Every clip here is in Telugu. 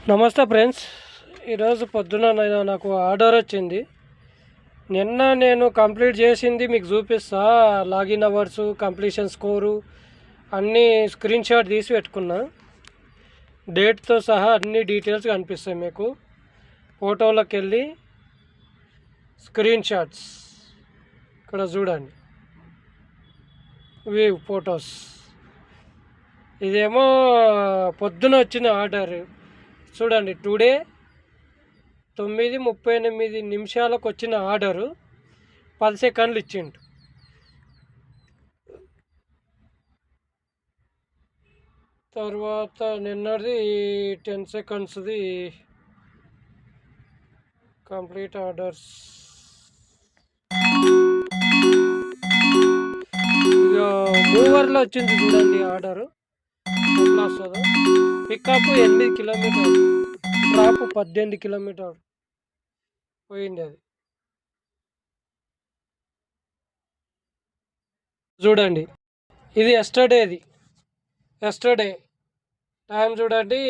నమస్తే ఫ్రెండ్స్. ఈరోజు పొద్దున నాకు ఆర్డర్ వచ్చింది. నిన్న నేను కంప్లీట్ చేసింది మీకు చూపిస్తా. లాగిన్ అవర్స్, కంప్లీషన్ స్కోరు అన్నీ స్క్రీన్ షాట్ తీసి పెట్టుకున్నా. డేట్తో సహా అన్ని డీటెయిల్స్ కనిపిస్తాయి మీకు. ఫోటోలోకి వెళ్ళి స్క్రీన్ షాట్స్ ఇక్కడ చూడండి, వ్యూ ఫొటోస్. ఇదేమో పొద్దున వచ్చిన ఆర్డర్ చూడండి. టుడే 9:38 వచ్చిన ఆర్డరు 10 సెకండ్లు ఇచ్చిండు. తర్వాత నిన్నది 10 సెకండ్స్ది కంప్లీట్ ఆర్డర్స్. ఇక మూవర్లో వచ్చింది చూడండి ఆర్డరు. ఎట్లా వస్తుందో. పికప్ 8 కిలోమీటర్, డ్రాప్ 18 కిలోమీటర్ పోయింది. అది చూడండి. ఇది ఎస్టర్డే టైం చూడండి.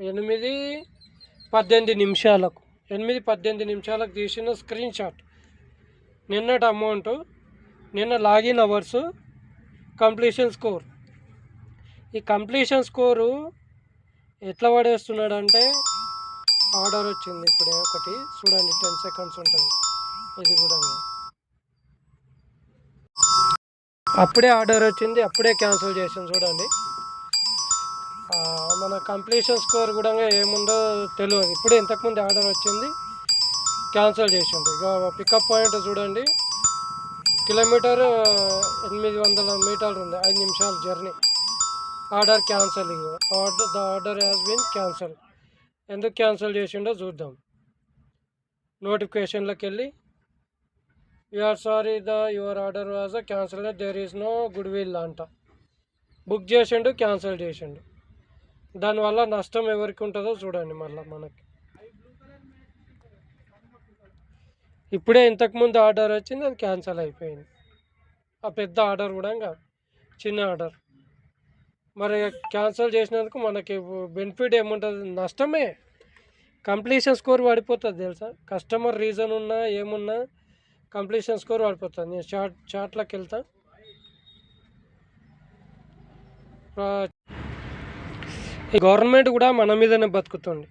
8:18 తీసిన స్క్రీన్ షాట్. నిన్నటి అమౌంట్, నిన్న లాగిన్ అవర్స్, కంప్లీషన్ స్కోర్. ఈ కంప్లీషన్ స్కోరు ఎట్లా పడేస్తున్నాడంటే, ఆర్డర్ వచ్చింది ఇప్పుడే ఒకటి చూడండి, 10 సెకండ్స్ ఉంటుంది. ఇది కూడా అప్పుడే ఆర్డర్ వచ్చింది, అప్పుడే క్యాన్సిల్ చేసాను చూడండి. మన కంప్లీషన్ స్కోర్ కూడా ఏముందో తెలియదు. ఇప్పుడే ఇంతకుముందు ఆర్డర్ వచ్చింది, క్యాన్సిల్ చేసిండు. ఇక పికప్ పాయింట్ చూడండి, కిలోమీటర్ 800 మీటర్లు ఉంది, 5 నిమిషాలు journey. Order cancel. The order has been cancel. ఎందుకు క్యాన్సిల్ చేసిండో చూద్దాం. నోటిఫికేషన్లోకి వెళ్ళి you're sorry your order was cancel, there is no good will అంట. బుక్ చేసిండు, క్యాన్సిల్ చేసిండు. దానివల్ల నష్టం ఎవరికి ఉంటుందో చూడండి. మళ్ళీ మనకి ఇప్పుడే ఇంతకుముందు ఆర్డర్ వచ్చింది, అది క్యాన్సిల్ అయిపోయింది. ఆ పెద్ద ఆర్డర్ కూడా కాదు, చిన్న ఆర్డర్. మరి క్యాన్సిల్ చేసినందుకు మనకి బెనిఫిట్ ఏముంటుంది? నష్టమే. కంప్లీషన్ స్కోర్ పడిపోతుంది తెలుసా. కస్టమర్ రీజన్ ఉన్నా ఏమున్నా కంప్లీషన్ స్కోర్ పడిపోతుంది. నేను చార్ట్లోకి వెళ్తా. గవర్నమెంట్ కూడా మన మీదనే బతుకుతుంది.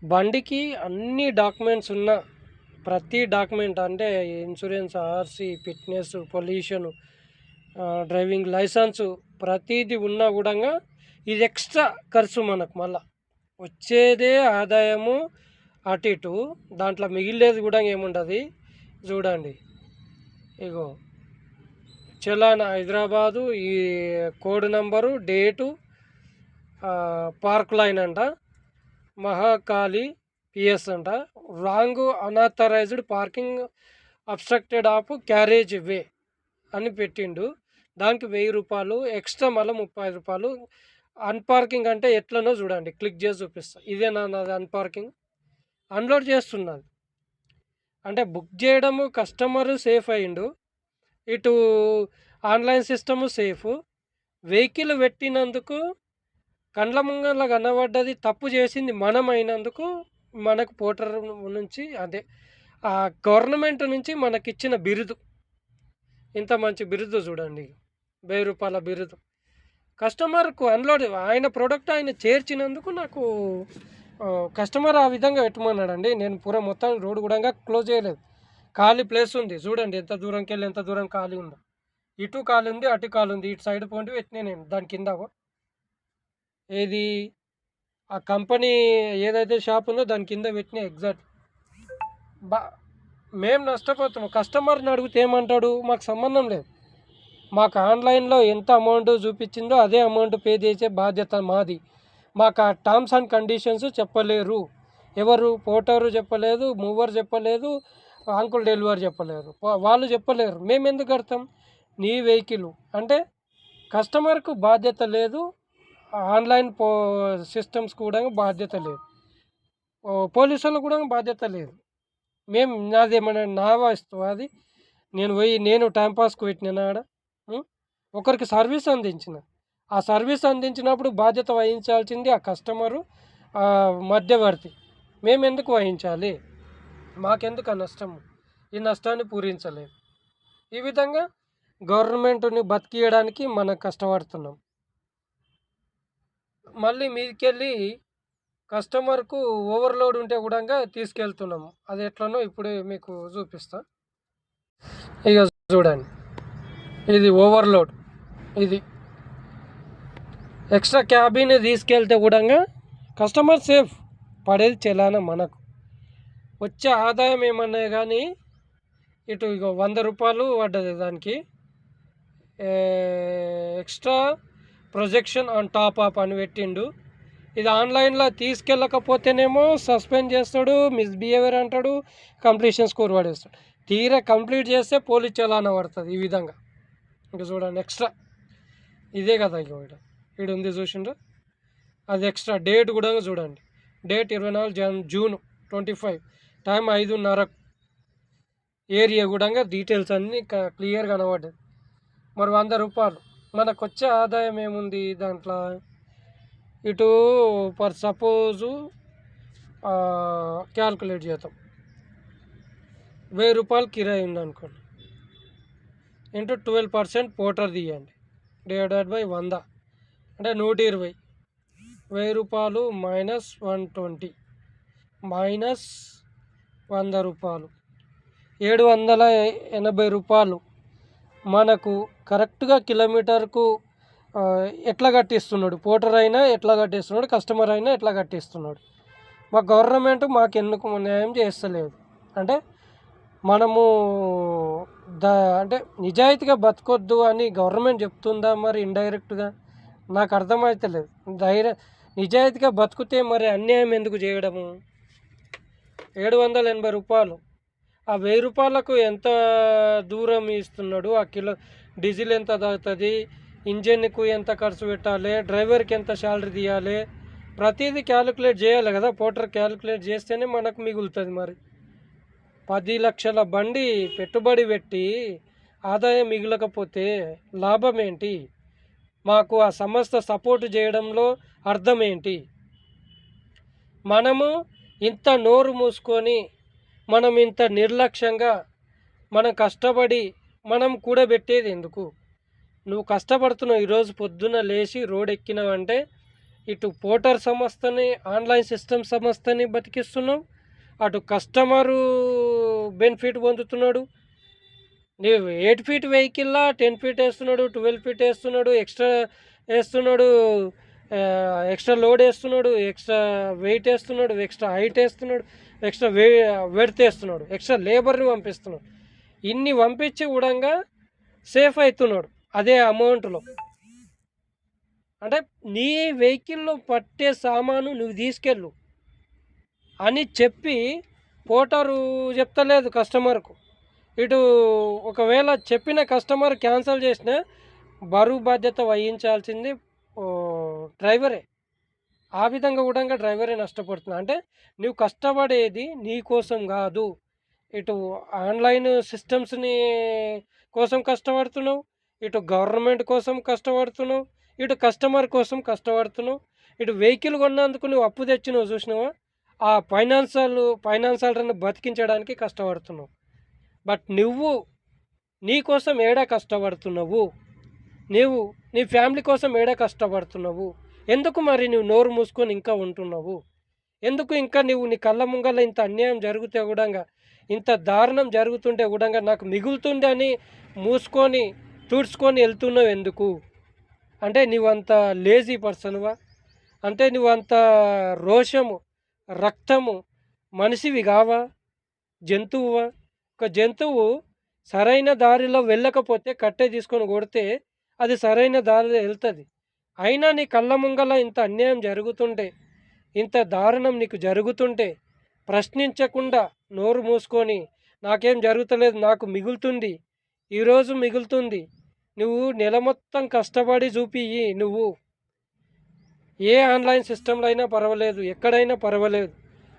బండికి అన్ని డాక్యుమెంట్స్ ఉన్న ప్రతి డాక్యుమెంట్, అంటే insurance, RC, fitness, pollution, driving licence, ప్రతిదీ ఉన్నా కూడా ఇది ఎక్స్ట్రా ఖర్చు మనకు. మళ్ళా వచ్చేదే ఆదాయము అటు ఇటు, దాంట్లో మిగిలేది కూడా ఏముండదు. చూడండి, ఇగో చలానా హైదరాబాదు, ఈ code number, date, park line అంట, మహాకాళి పిఎస్ అంట, wrong unauthorized parking, obstructed of carriage way అని పెట్టిండు. దానికి 1000 రూపాయలు ఎక్స్ట్రా, మళ్ళీ 35 రూపాయలు. అన్పార్కింగ్ అంటే ఎట్లనో చూడండి, క్లిక్ చేసి చూపిస్తా. ఇదే నాది అన్పార్కింగ్. అన్లోడ్ చేస్తున్నది అంటే బుక్ చేయడము, కస్టమరు సేఫ్ అయ్యిండు, ఇటు ఆన్లైన్ సిస్టము సేఫ్. వెహికల్ పెట్టినందుకు కండ్ల ముంగల కనబడ్డది, తప్పు చేసింది మనం అయినందుకు మనకు పోర్టర్ నుంచి, అదే ఆ గవర్నమెంట్ నుంచి మనకిచ్చిన బిరుదు. ఇంత మంచి బిరుదు చూడండి, 1000 రూపాయల బిరుదు. కస్టమర్కు అన్లోడ్, ఆయన ప్రోడక్ట్ ఆయన చేర్చినందుకు నాకు కస్టమర్ ఆ విధంగా పెట్టమన్నాడండి. నేను మొత్తం రోడ్డు కూడా క్లోజ్ చేయలేదు, ఖాళీ ప్లేస్ ఉంది. చూడండి ఎంత దూరంకి వెళ్ళి ఎంత దూరం ఖాళీ ఉందో. ఇటు ఖాళీ ఉంది, అటు ఖాళీ ఉంది. ఇటు సైడ్ పోండి పెట్టినా నేను దాని కింద. ఏది ఆ కంపెనీ ఏదైతే షాప్ ఉందో దాని కింద పెట్టినా ఎగ్జాక్ట్. మేము నష్టపోతాం. కస్టమర్ని అడిగితే ఏమంటాడు, మాకు సంబంధం లేదు, మాకు ఆన్లైన్లో ఎంత అమౌంట్ చూపించిందో అదే అమౌంట్ పే చేసే బాధ్యత మాది. మాకు ఆ టర్మ్స్ అండ్ కండిషన్స్ చెప్పలేరు. ఎవరు? పోర్టరు చెప్పలేదు, మూవర్ చెప్పలేదు, అంకుల్ డెలివరీ చెప్పలేరు, వాళ్ళు చెప్పలేరు. మేము ఎందుకు కడతాం? నీ వెహికల్ అంటే కస్టమర్కు బాధ్యత లేదు, ఆన్లైన్ సిస్టమ్స్ కూడా బాధ్యత లేదు, పోలీసులకు కూడా బాధ్యత లేదు. మేము నాదేమన్నా నా వస్తువు అది? నేను టైంపాస్కి పెట్టినా ఆడ ఒకరికి సర్వీస్ అందించిన, ఆ సర్వీస్ అందించినప్పుడు బాధ్యత వహించాల్సింది ఆ కస్టమరు, మధ్యవర్తి. మేము ఎందుకు వహించాలి? మాకెందుకు ఆ నష్టము? ఈ నష్టాన్ని పూరించలేదు. ఈ విధంగా గవర్నమెంట్ని బతికియడానికి మనం కష్టపడుతున్నాం. మళ్ళీ మీదికెళ్ళి కస్టమర్కు ఓవర్లోడ్ ఉంటే కూడా తీసుకెళ్తున్నాము. అది ఎట్లనో ఇప్పుడు మీకు చూపిస్తా. ఇక చూడండి, ఇది ఓవర్లోడ్. ఇది ఎక్స్ట్రా క్యాబిన్ తీసుకెళ్తే కూడా కస్టమర్ సేఫ్, పడేది చలానా మనకు. వచ్చే ఆదాయం ఏమన్నా కానీ ఇటు ఇక 100 రూపాయలు పడ్డది దానికి. Extra projection on top up అని పెట్టిండు. ఇది ఆన్లైన్లో తీసుకెళ్ళకపోతేనేమో సస్పెండ్ చేస్తాడు, మిస్బిహేవియర్ అంటాడు, కంప్లీషన్ స్కోర్ పడేస్తాడు. తీరా కంప్లీట్ చేస్తే పోలీస్ చలానా పడుతుంది. ఈ విధంగా ఇంకా చూడండి ఎక్స్ట్రా. ఇదే కదా ఇక ఇక్కడ ఉంది చూసిండ్రు. అది ఎక్స్ట్రా డేట్ కూడా చూడండి. Date 24 June 25, time 5:30. ఏరియా కూడా డీటెయిల్స్ అన్నీ క్లియర్గా కనబడ్డది. మరి 100 రూపాయలు మనకు వచ్చే ఆదాయం ఏముంది దాంట్లో? ఇటు ఫర్ సపోజు క్యాల్కులేట్ చేద్దాం. 1000 రూపాయలు కిరాయి ఉంది అనుకోండి, ఇంటూ 12% పోటర్ తీయండి, డివైడెడ్ బై 100 అంటే 120. 1000 రూపాయలు మైనస్ 120 మైనస్ 100 రూపాయలు, 780 రూపాయలు మనకు కరెక్ట్గా కిలోమీటర్కు ఎట్లా కట్టిస్తున్నాడు. పోటర్ అయినా ఎట్లా కట్టిస్తున్నాడు, కస్టమర్ అయినా ఎట్లా కట్టిస్తున్నాడు. మా గవర్నమెంట్ మాకు ఎందుకు న్యాయం చేస్తలేదు అంటే మనము అంటే నిజాయితీగా బతకొద్దు అని గవర్నమెంట్ చెప్తుందా మరి ఇండైరెక్ట్గా? నాకు అర్థమవుతలేదు. నిజాయితీగా బతికితే మరి అన్యాయం ఎందుకు చేయడము? 780 రూపాయలు, ఆ 1000 రూపాయలకు ఎంత దూరం ఇస్తున్నాడు, ఆ కిలో డీజిల్ ఎంత తాగుతుంది, ఇంజన్కు ఎంత ఖర్చు పెట్టాలి, డ్రైవర్కి ఎంత శాలరీ తీయాలి, ప్రతిదీ క్యాలిక్యులేట్ చేయాలి కదా. పోటర్ క్యాలిక్యులేట్ చేస్తేనే మనకు మిగులుతుంది. మరి 10 లక్షల బండి పెట్టుబడి పెట్టి ఆదాయం మిగలకపోతే లాభం ఏంటి? మాకు ఆ సంస్థ సపోర్ట్ చేయడంలో అర్థం ఏంటి? మనము ఇంత నోరు మూసుకొని, మనం ఇంత నిర్లక్ష్యంగా మనం కష్టపడి మనం కూడబెట్టేది ఎందుకు? నువ్వు కష్టపడుతున్నావు, ఈరోజు పొద్దున లేచి రోడ్ ఎక్కినావంటే ఇటు పోటర్ సంస్థని, ఆన్లైన్ సిస్టమ్ సంస్థని బతికిస్తున్నావు, అటు కస్టమరు బెనిఫిట్ పొందుతున్నాడు. నీవు 8 ఫీట్ వెహికల్లా 10 ఫీట్ వేస్తున్నాడు, 12 ఫీట్ వేస్తున్నాడు, ఎక్స్ట్రా వేస్తున్నాడు, ఎక్స్ట్రా లోడ్ వేస్తున్నాడు, ఎక్స్ట్రా వెయిట్ వేస్తున్నాడు, ఎక్స్ట్రా హైట్ వేస్తున్నాడు, ఎక్స్ట్రా వెడ్త్ వేస్తున్నాడు, ఎక్స్ట్రా లేబర్ని పంపిస్తున్నాడు. ఇన్ని పంపించి కూడా సేఫ్ అవుతున్నాడు అదే అమౌంట్లో. అంటే నీ వెహికల్లో పట్టే సామాను నువ్వు తీసుకెళ్ళు అని చెప్పి పోటరు చెప్తలేదు కస్టమర్కు. ఇటు ఒకవేళ చెప్పిన కస్టమర్ క్యాన్సిల్ చేసిన బరువు బాధ్యత వహించాల్సింది డ్రైవరే. ఆ విధంగా కూడా డ్రైవరే నష్టపడుతున్నా. అంటే నువ్వు కష్టపడేది నీ కోసం కాదు, ఇటు ఆన్లైన్ సిస్టమ్స్ని కోసం కష్టపడుతున్నావు, ఇటు గవర్నమెంట్ కోసం కష్టపడుతున్నావు, ఇటు కస్టమర్ కోసం కష్టపడుతున్నావు, ఇటు వెహికల్ కొన్నందుకు నువ్వు అప్పు తెచ్చినావు చూసినావా, ఆ ఫైనాన్సర్ని బతికించడానికి కష్టపడుతున్నావు. బట్ నువ్వు నీ కోసం ఏడా కష్టపడుతున్నావు? నీవు నీ ఫ్యామిలీ కోసం ఏడా కష్టపడుతున్నావు? ఎందుకు మరి నువ్వు నోరు మూసుకొని ఇంకా ఉంటున్నావు? ఎందుకు ఇంకా నువ్వు నీ కళ్ళ ముంగల ఇంత అన్యాయం జరిగితే కూడా, ఇంత దారుణం జరుగుతుంటే కూడా నాకు మిగులుతుండే అని మూసుకొని తుడుచుకొని వెళ్తున్నావు ఎందుకు? అంటే నువ్వంత లేజీ పర్సన్వా? అంటే నువ్వంత రోషము, రక్తము మనిషివి కావా? జంతువువా? ఒక జంతువు సరైన దారిలో వెళ్ళకపోతే కట్టె తీసుకొని కొడితే అది సరైన దారిలో వెళ్తుంది. అయినా నీ కళ్ళ ముంగల ఇంత అన్యాయం జరుగుతుంటే, ఇంత దారుణం నీకు జరుగుతుంటే ప్రశ్నించకుండా నోరు మూసుకొని నాకేం జరుగుతలేదు, నాకు మిగులుతుంది, ఈరోజు మిగులుతుంది, నువ్వు నెల మొత్తం కష్టపడి చూపియ్యి. నువ్వు ఏ ఆన్లైన్ సిస్టంలో అయినా పర్వాలేదు, ఎక్కడైనా పర్వాలేదు,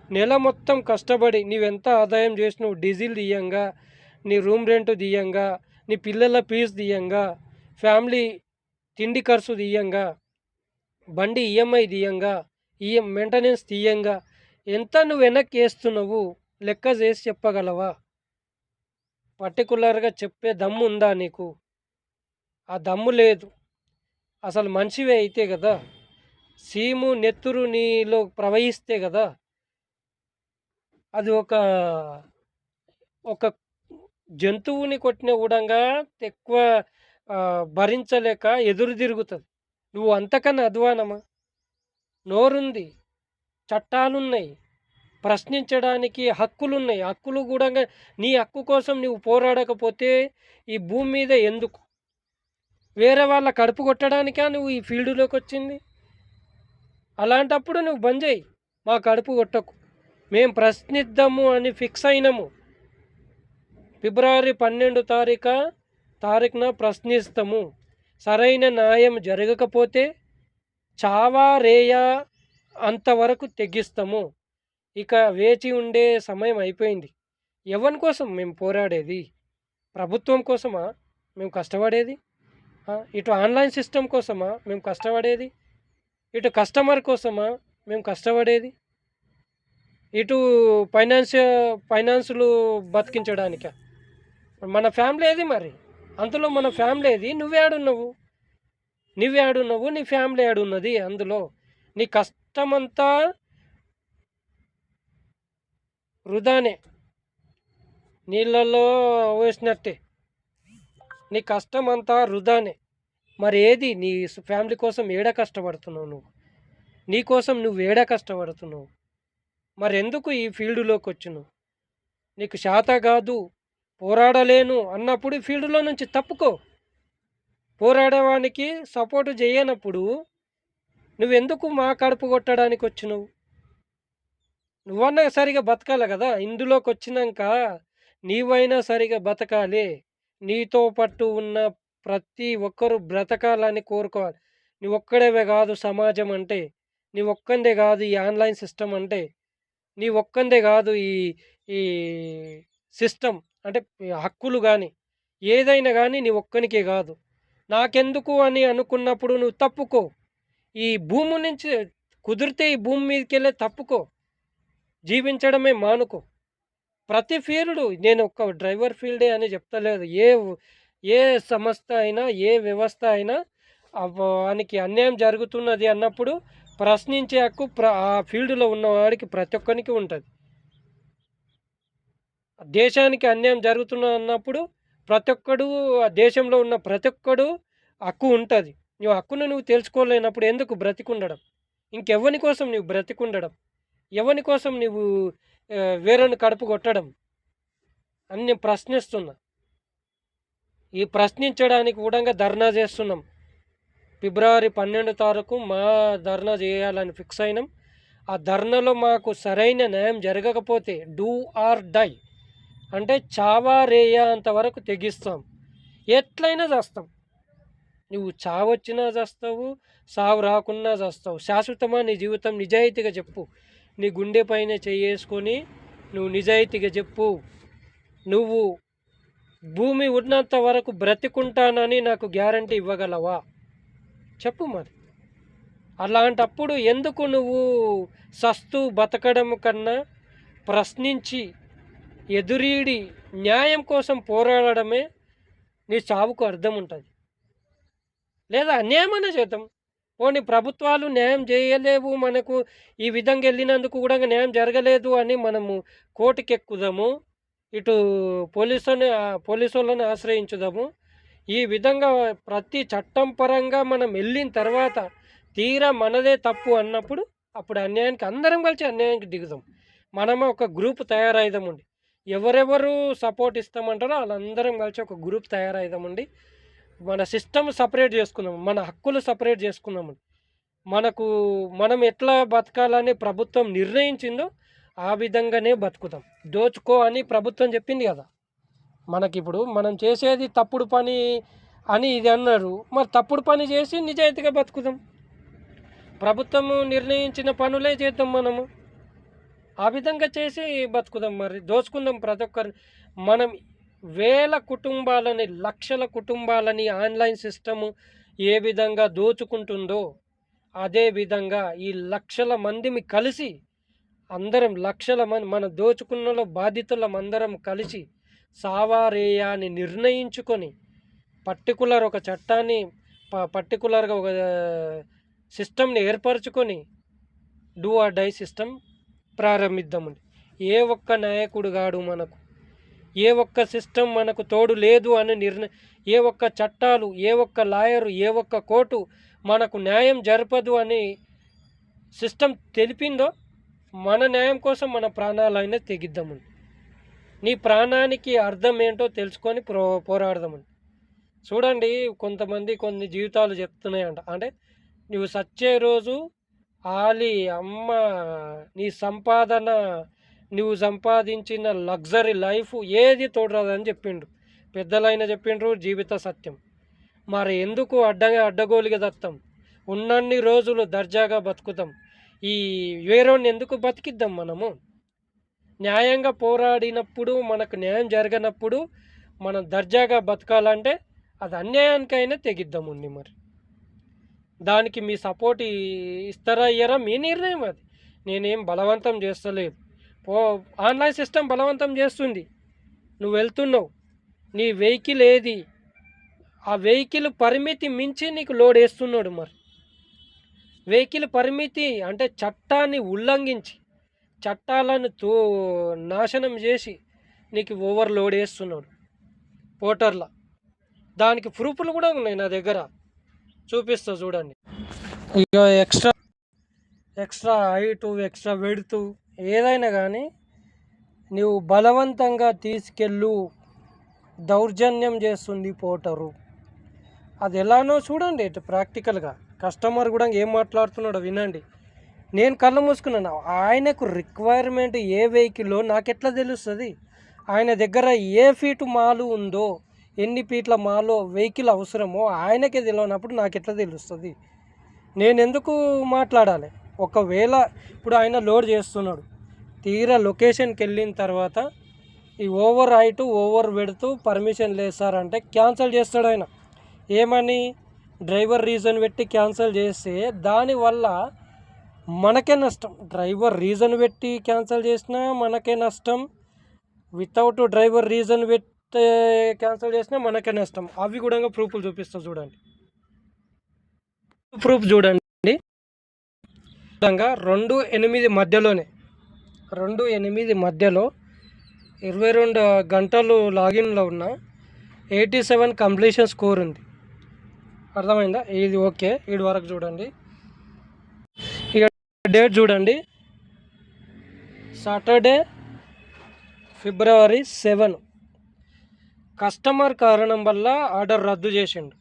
నెల మొత్తం కష్టపడి నీవెంత ఆదాయం చేసినావు, డీజిల్ తీయంగా, నీ రూమ్ రెంట్ తీయంగా, నీ పిల్లల ఫీజు తీయంగా, ఫ్యామిలీ తిండి ఖర్చు తీయంగా, బండి ఈఎంఐ తీయంగా, మెయింటెనెన్స్ తీయంగా ఎంత నువ్వు వెనక్కి వేస్తున్నావు లెక్క చేసి చెప్పగలవా? పర్టికులర్‌గా చెప్పే దమ్ము ఉందా నీకు? ఆ దమ్ము లేదు. అసలు మనిషివే అయితే గదా! సీము నెత్తురు నీలో ప్రవహిస్తే గదా! అది ఒక జంతువుని కొట్టిన గూడంగా ఎక్కువ భరించలేక ఎదురు తిరుగుతది. నువ్వు అంతకన్నా అధ్వానమా? నోరుంది, చట్టాలున్నయి, ప్రశ్నించడానికి హక్కులున్నయి. హక్కులు గూడంగా నీ హక్కు కోసం నువ్వు పోరాడకపోతే ఈ భూమి మీద ఎందుకు? వేరే వాళ్ళ కడుపు కొట్టడానికా నువ్వు ఈ ఫీల్డ్‌లోకొచ్చింది? అలాంటప్పుడు నువ్వు బంద్ జెయి. మా కడుపు కొట్టకు. మేము ప్రశ్నిద్దాము అని ఫిక్స్ అయినము. ఫిబ్రవరి 12 తారీఖున ప్రశ్నిస్తాము. సరైన న్యాయం జరగకపోతే చావా రేయా అంతవరకు తెగిస్తాము. ఇక వేచి ఉండే సమయం అయిపోయింది. ఎవని కోసం మేము పోరాడేది? ప్రభుత్వం కోసమా మేము కష్టపడేది? ఇటు ఆన్‌లైన్ సిస్టమ్ కోసమా మేము కష్టపడేది? ఇటు కస్టమర్ కోసమా మేము కష్టపడేది? ఇటు ఫైనాన్సులు బతికించడానికా? మన ఫ్యామిలీ ఏది మరి? అందులో మన ఫ్యామిలీ ఏది? నువ్వేడున్నావు? నీ ఫ్యామిలీ ఏడున్నది అందులో? నీ కష్టమంతా వృధానే. నీళ్ళల్లో వేసినట్టే. నీ కష్టమంతా వృధానే. మరి ఏది నీ ఫ్యామిలీ కోసం ఏడ కష్టపడుతున్నావు నువ్వు? నీ కోసం నువ్వేడ కష్టపడుతున్నావు? మరెందుకు ఈ ఫీల్డ్‌లోకొచ్చినావు? నీకు శాత కాదు, పోరాడలేను అన్నప్పుడు ఈ ఫీల్డ్‌లో నుంచి తప్పుకో. పోరాడేవానికి సపోర్ట్ చేయనప్పుడు నువ్వెందుకు మా కడుపు కొట్టడానికి వచ్చినవు? నువ్వన్నా సరిగా బతకాలి కదా! ఇందులోకొచ్చినంక నీవైనా సరిగా బతకాలి. నీతో పాటు ఉన్న ప్రతి ఒక్కరు బ్రతకాలని కోరుకోవాలి. నువ్వొక్కడివే కాదు సమాజం అంటే. నీవొక్కందే కాదు ఈ ఆన్‌లైన్ సిస్టమ్ అంటే. నీవొక్కందే కాదు ఈ ఈ సిస్టమ్ అంటే హక్కులు గానీ, ఏదైనా గానీ నీ ఒక్కనికే కాదు. నాకెందుకు అని అనుకున్నప్పుడు నువ్వు తప్పుకో. ఈ భూమి నుంచి కుదిరితే ఈ భూమి మీదకెళ్ళి తప్పుకో. జీవించడమే మానుకో. ప్రతి ఫీల్డు నేను ఒక్క డ్రైవర్ ఫీల్డే అని చెప్తలేదు. ఏ సంస్థ అయినా, ఏ వ్యవస్థ అయినా వానికి అన్యాయం జరుగుతున్నది అన్నప్పుడు ప్రశ్నించే హక్కు ఆ ఫీల్డ్‌లో ఉన్నవాడికి ప్రతి ఒక్కనికి ఉంటది. దేశానికి అన్యాయం జరుగుతున్నదన్నప్పుడు ప్రతి ఒక్కడు ఆ దేశంలో ఉన్న ప్రతి ఒక్కడు హక్కు ఉంటది. నువ్వు హక్కును నువ్వు తెలుసుకోలేనప్పుడు ఎందుకు బ్రతికుండడం? ఇంకెవ్వని కోసం నువ్వు బ్రతికుండడం? ఎవని కోసం నువ్వు వేరొని కడుపు కొట్టడం? అని నేను ప్రశ్నిస్తున్నా. ఈ ప్రశ్నించడానికి గూడంగా ధర్నా చేస్తున్నాం. ఫిబ్రవరి 12 తారీఖు మా ధర్నా చేయాలని ఫిక్స్ అయినాం. ఆ ధర్నాలో మాకు సరైన న్యాయం జరగకపోతే డూ ఆర్ డై అంటే చావా రేయా అంతవరకు తెగిస్తాం. ఎట్లయినా చస్తాం. నువ్వు చావొచ్చినా చస్తావు, సావు రాకున్నా చస్తావు. శాశ్వతమా నీ జీవితం? నిజాయితీగా చెప్పు. నీ గుండె పైన చెయ్యేసుకొని నువ్వు నిజాయితీగా చెప్పు. నువ్వు భూమి ఉన్నంత వరకు బ్రతికుంటానని నాకు గ్యారంటీ ఇవ్వగలవా? చెప్పు మరి. అలాంటప్పుడు ఎందుకు నువ్వు సస్తూ బతకడం కన్నా ప్రశ్నించి ఎదురీడి న్యాయం కోసం పోరాడడమే నీ చావుకు అర్థం ఉంటుంది. లేదా అన్యాయమనే చేద్దాం. పోనీ ప్రభుత్వాలు న్యాయం చేయలేవు, మనకు ఈ విధంగా వెళ్ళినందుకు కూడా న్యాయం జరగలేదు అని మనము కోర్టుకెక్కుదాము. ఇటు పోలీసోళ్ళని ఆశ్రయించుదాము. ఈ విధంగా ప్రతి చట్టం పరంగా మనం వెళ్ళిన తర్వాత తీరా మనదే తప్పు అన్నప్పుడు అప్పుడు అన్యాయానికి అందరం కలిసి అన్యాయానికి దిగుదాం. మనము ఒక గ్రూప్ తయారైదామండి. ఎవరెవరు సపోర్ట్ ఇస్తామంటారో వాళ్ళందరం కలిసి ఒక గ్రూప్ తయారైదామండి. మన సిస్టమ్ సపరేట్ చేసుకుందాం. మన హక్కులు సపరేట్ చేసుకుందామండి. మనం ఎట్లా బతకాలని ప్రభుత్వం నిర్ణయించిందో ఆ విధంగానే బతుకుతాం. దోచుకో అని ప్రభుత్వం చెప్పింది కదా! మనకిప్పుడు మనం చేసేది తప్పుడు పని అని ఇది అన్నారు. మరి తప్పుడు పని చేసి నిజాయితీగా బతుకుదాం. ప్రభుత్వము నిర్ణయించిన పనులే చేద్దాం మనము. ఆ విధంగా చేసి బతుకుదాం మరి. దోచుకుందాం ప్రతి ఒక్కరిని. మనం వేల కుటుంబాలని, లక్షల కుటుంబాలని ఆన్‌లైన్ సిస్టము ఏ విధంగా దోచుకుంటుందో అదే విధంగా ఈ లక్షల మందిని కలిసి అందరం లక్షల మంది మన దోచుకున్న బాధితులం అందరం కలిసి సావారేయా అని నిర్ణయించుకొని పర్టికులర్ ఒక చట్టాన్ని పర్టికులర్గా ఒక సిస్టమ్ని ఏర్పరచుకొని డూ ఆర్ డై సిస్టమ్ ప్రారంభిద్దామండి. ఏ ఒక్క నాయకుడు గాడు మనకు, ఏ ఒక్క సిస్టమ్ మనకు తోడు లేదు అని ఏ ఒక్క చట్టాలు, ఏ ఒక్క లాయరు, ఏ ఒక్క కోర్టు మనకు న్యాయం జరపదు అని సిస్టమ్ తెలిపిందో మన న్యాయం కోసం మన ప్రాణాలైనా తెగిద్దామండి. నీ ప్రాణానికి అర్థం ఏంటో తెలుసుకొని పోరాడదామండి. చూడండి, కొంతమంది కొన్ని జీవితాలు చెప్తున్నాయంట. అంటే నువ్వు సచ్చే రోజు ఆలి అమ్మ నీ సంపాదన, నువ్వు సంపాదించిన లగ్జరీ లైఫ్ ఏది తోడరాదని చెప్పిండు. పెద్దలైన చెప్పిండ్రు జీవిత సత్యం. మరి ఎందుకు అడ్డగోలుగా దత్తం? ఉన్నన్ని రోజులు దర్జాగా బతుకుతాం. ఈ వేరేని ఎందుకు బతికిద్దాం? మనము న్యాయంగా పోరాడినప్పుడు, మనకు న్యాయం జరగనప్పుడు మనం దర్జాగా బతకాలంటే అది అన్యాయానికైనా తెగిద్దామండి. మరి దానికి మీ సపోర్ట్ ఇస్తారా ఇయ్యరా మీ నిర్ణయం. అది నేనేం బలవంతం చేస్తలేదు. ఆన్లైన్ సిస్టమ్ బలవంతం చేస్తుంది. నువ్వు వెళ్తున్నావు, నీ వెహికల్ ఏది, ఆ వెహికల్ పరిమితి మించి నీకు లోడ్ వేస్తున్నాడు. మరి వెహికల్ పరిమితి అంటే చట్టాన్ని ఉల్లంఘించి చట్టాలను నాశనం చేసి నీకు ఓవర్లోడ్ వేస్తున్నాడు పోర్టర్ల. దానికి ప్రూఫ్లు కూడా ఉన్నాయి నా దగ్గర, చూపిస్తా చూడండి. ఇక ఎక్స్ట్రా హైటు, ఎక్స్ట్రా వెడుతూ ఏదైనా కానీ నువ్వు బలవంతంగా తీసుకెళ్ళు దౌర్జన్యం చేస్తుంది పోర్టరు. అది ఎలానో చూడండి ప్రాక్టికల్గా. కస్టమర్ కూడా ఏం మాట్లాడుతున్నాడో వినండి. నేను కళ్ళు మూసుకున్నాను. ఆయనకు రిక్వైర్మెంట్ ఏ వెహికల్లో నాకెట్లా తెలుస్తుంది? ఆయన దగ్గర ఏ ఫీటు మాలు ఉందో, ఎన్ని ఫీట్ల మాలో వెహికల్ అవసరమో ఆయనకే తెలియనప్పుడు నాకెట్లా తెలుస్తుంది? నేను ఎందుకు మాట్లాడాలి? ఒకవేళ ఇప్పుడు ఆయన లోడ్ చేస్తున్నాడు, తీరా లొకేషన్కి వెళ్ళిన తర్వాత ఈ ఓవర్ హైటు, ఓవర్ వెడుతూ పర్మిషన్ లేదు సార్ అంటే క్యాన్సిల్ చేస్తాడు ఆయన. ఏమని? డ్రైవర్ రీజన్ పెట్టి క్యాన్సిల్ చేస్తే దానివల్ల మనకే నష్టం. డ్రైవర్ రీజన్ పెట్టి క్యాన్సిల్ చేసినా మనకే నష్టం, వితౌట్ డ్రైవర్ రీజన్ పెట్టి క్యాన్సిల్ చేసినా మనకే నష్టం. అవి కూడా ప్రూఫ్లు చూపిస్తా చూడండి. ప్రూఫ్ చూడండి. 2:08 మధ్యలోనే 2:08 మధ్యలో 22 గంటలు లాగిన్లో ఉన్న 87 కంప్లీషన్ స్కోర్ ఉంది. అర్థమైందా? ఇది ఓకే. వీడి వరకు చూడండి. ఇక డేట్ చూడండి, సాటర్డే February 7. కస్టమర్ కారణం వల్ల ఆర్డర్ రద్దు చేసిండు.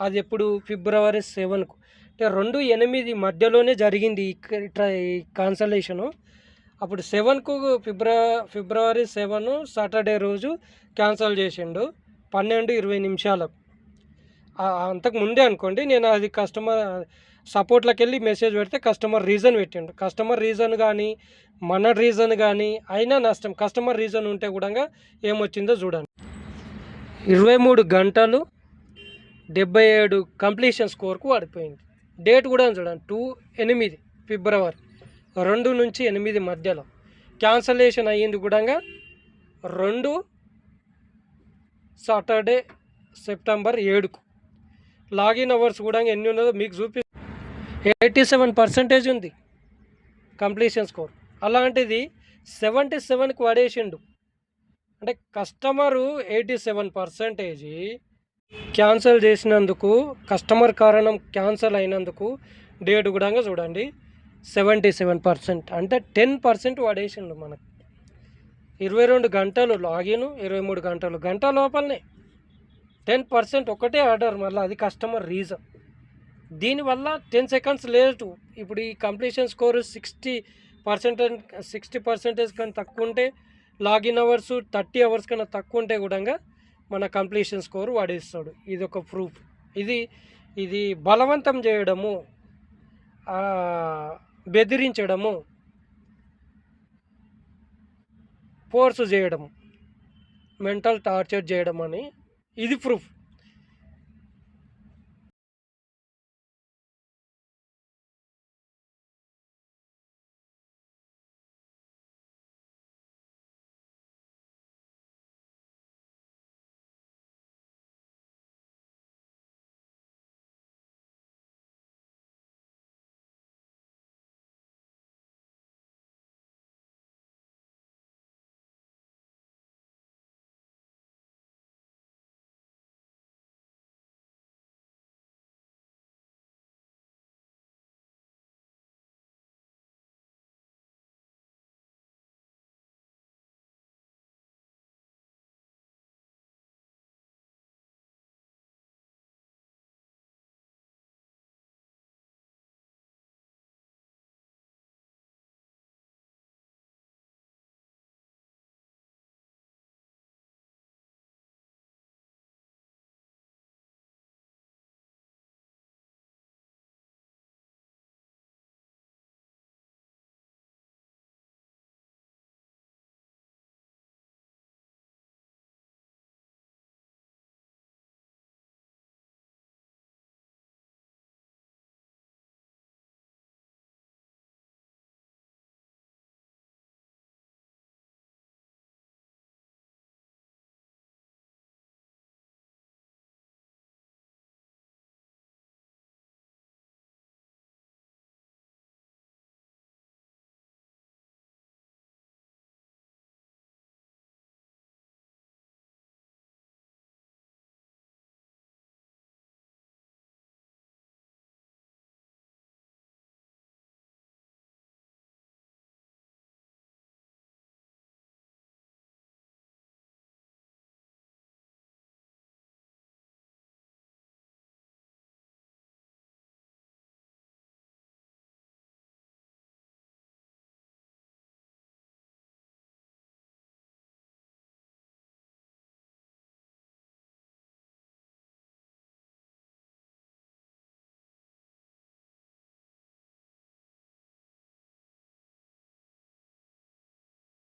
అది ఎప్పుడు? February 7కు. అంటే 2:08 మధ్యలోనే జరిగింది ఈ కాన్సలేషను. అప్పుడు 7కు February 7 సాటర్డే రోజు క్యాన్సిల్ చేసిండు 12:20 అంతకు ముందే అనుకోండి. నేను అది కస్టమర్ సపోర్ట్లోకి వెళ్ళి మెసేజ్ పెడితే కస్టమర్ రీజన్ పెట్టిండు. కస్టమర్ రీజన్ కానీ మన రీజన్ కానీ అయినా నష్టం. కస్టమర్ రీజన్ ఉంటే కూడా ఏమొచ్చిందో చూడండి. 23 గంటలు 77 కంప్లీషన్ స్కోర్కు పడిపోయింది. డేట్ కూడా చూడండి, 2/8 ఫిబ్రవరి 2 నుంచి 8 మధ్యలో. క్యాన్సలేషన్ అయ్యింది కూడా 2 సాటర్డే సెప్టెంబర్ 7కు. లాగిన్ అవర్స్ కూడా ఎన్ని ఉన్నదో మీకు 87% ఉంది కంప్లీషన్ స్కోర్. అలాంటిది 77కు పడేసిండు. అంటే కస్టమరు 87% క్యాన్సిల్ చేసినందుకు, కస్టమర్ కారణం క్యాన్సిల్ అయినందుకు డేట్ కూడా చూడండి 77%. అంటే 10% పడేసిండు మనకు. 22 గంటలు లాగిన్, 23 గంటలు, గంట లోపలనే 10% ఒకటే ఆర్డర్. మళ్ళీ అది కస్టమర్ రీజన్. దీనివల్ల 10 సెకండ్స్ లేటు. ఇప్పుడు ఈ కంప్లీషన్ స్కోర్ 60% కన్నా తక్కువ ఉంటే, లాగిన్ అవర్స్ 30 అవర్స్ కన్నా తక్కువ ఉంటే కూడా మన కంప్లీషన్ స్కోర్ వాడేస్తాడు. ఇది ఒక ప్రూఫ్. ఇది బలవంతం చేయడము, బెదిరించడము, ఫోర్స్ చేయడము, మెంటల్ టార్చర్ చేయడం అని ఇది ప్రూఫ్.